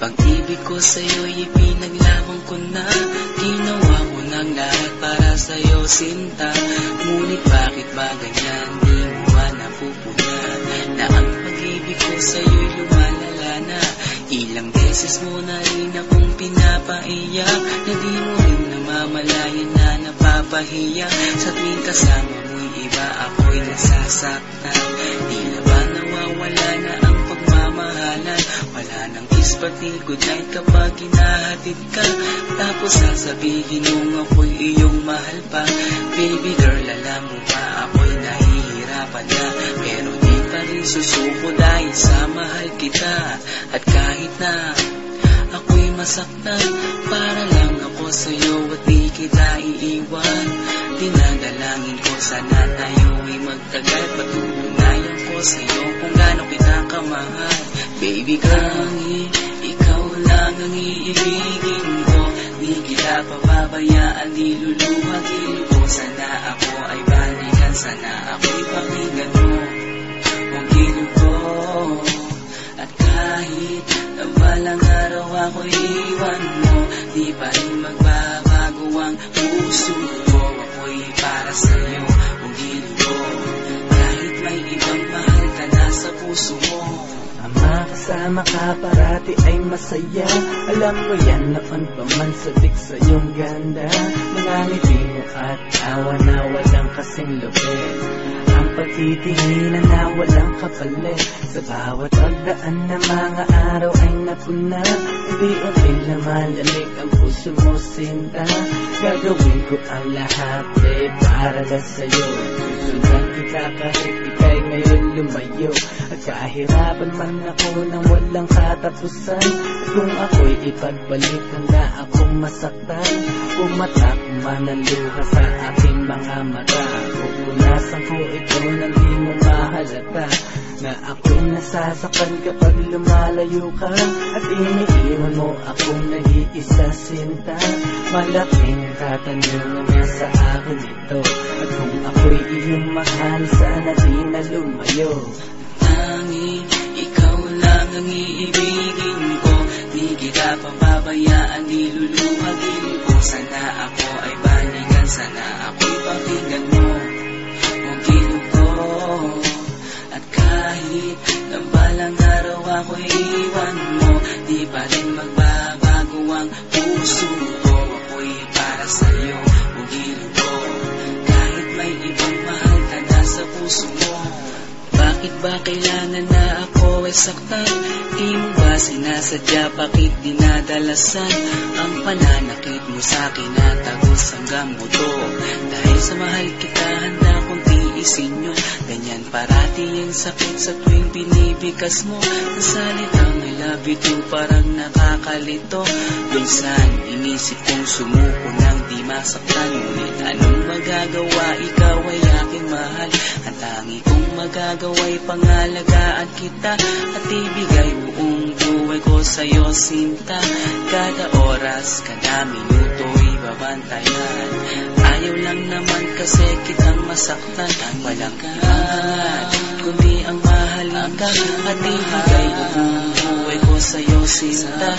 Pag-ibig ko sa'yo'y ipinaglaban ko na. Ginawa ko ng lahat para sa'yo, sinta. Ngunit bakit ba ganyan, di mo ba napupuna na ang pag-ibig ko sa'yo'y lumalala na? Ilang beses mo na rin akong pinapaiyak, na di mo rin namamalayan na napapahiya. Sa tuwing kasama mo'y iba, ako'y nasasaktan. Di na ba nawawala na ang pagmamahalan? Wala nang kiss pati good night kapag hinahatid ka. Tapos sasabihin mong ako'y iyong mahal pa. Baby girl, alam mo ba ako'y nahihirapan na, pero di pa rin susuko dahil sa mahal kita. At kahit na ako'y masaktan, para lang ako sa'yo at di kita iiwan. Dinadalangin ko sana tayo'y magtagal, patutunayan ko sa'yo kung gaano kita kamahal. Baby girl, ikaw lang ang iibigin ko. Di kita pababayaan, di luluhagin ko. Sana ako ay balikan, sana ako'y pakinggan mo. Huwag gilid ko. At kahit na balang araw ako'y iwan mo, di pa rin magbabago ang puso ko. Ako'y para sa'yo, huwag gilid ko. Kahit may ibang mahal ka na sa puso mo. Ang makasama ka parati ay masaya. Alam mo yan, noon pa man sabik sa iyong ganda. Mga ngiti mo at tawa na walang kasing lupit. Ang pagtitinginan na walang kapalit. Sa bawat pagdaan na mga araw ay napuna. Unti-unti na malamig ang puso mo, sinta. Gagawin ko ang lahat para lang sa'yo. Susundan kita kahit ika'y ngayon lumayo. At kahirapan man ako nang walang katapusan. At kung ako'y ipagbalik, handa akong masaktan. Pumatak man ang luha sa aking mga mata. Pupunasan ko ito nang di mo mahalata, na ako'y nasasaktan kapag lumalayo ka. At iniiwan mo akong nag-iisa, sinta. Malaking katanungan na sa akin ito. At kung ako'y iyong mahal, sana di na lumayo. Tanging ikaw lang ang iibigin ko. Di kita pababayaan, di luluhagin ko. Sana ako ay balikan, sana ako'y pakinggan mo. Huwag gilid ko. At kahit na balang araw ako'y iwan mo, di pa rin magbabago ang puso ko. Ako'y para sa'yo, huwag gilid ko. Kahit may ibang mahal ka na sa puso mo. Bakit ba kailangan na ako ay saktan? Di mo ba sinasadya, bakit dinadalasan? Ang pananakit mo sa'kin na tagos hanggang buto. Dahil sa mahal kita, handa kong tiisin yun. Ganyan parati yung sakit sa tuwing binibigas mo. Ang salitang I love you too parang nakakalito. Minsan inisip kong sumuko nang di masaktan. Ngunit anong magagawa, ikaw ay aking mahal. Ang tangi kong magagawa'y pangalagaan kita. At ibigay buong buhay ko sa'yo, sinta. Kada oras, kada minuto'y babantayan. Ayaw lang naman kasi kitang masaktan. Walang kahangat, kundi ang mahalin ka. At ibigay buong buhay ko sa'yo, sinta.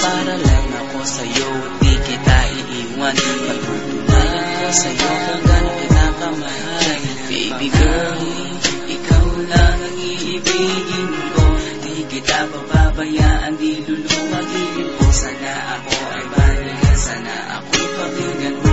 Para lang ako sa'yo at di kita iiwan. Patutunayan ko sa'yo kung gano'n kita kamahal. Baby girl, ikaw lang ang iibigin ko. Di kita pababayaan, di luluwagin ko. Sana ako ay balikan, sana ako'y pakinggan mo.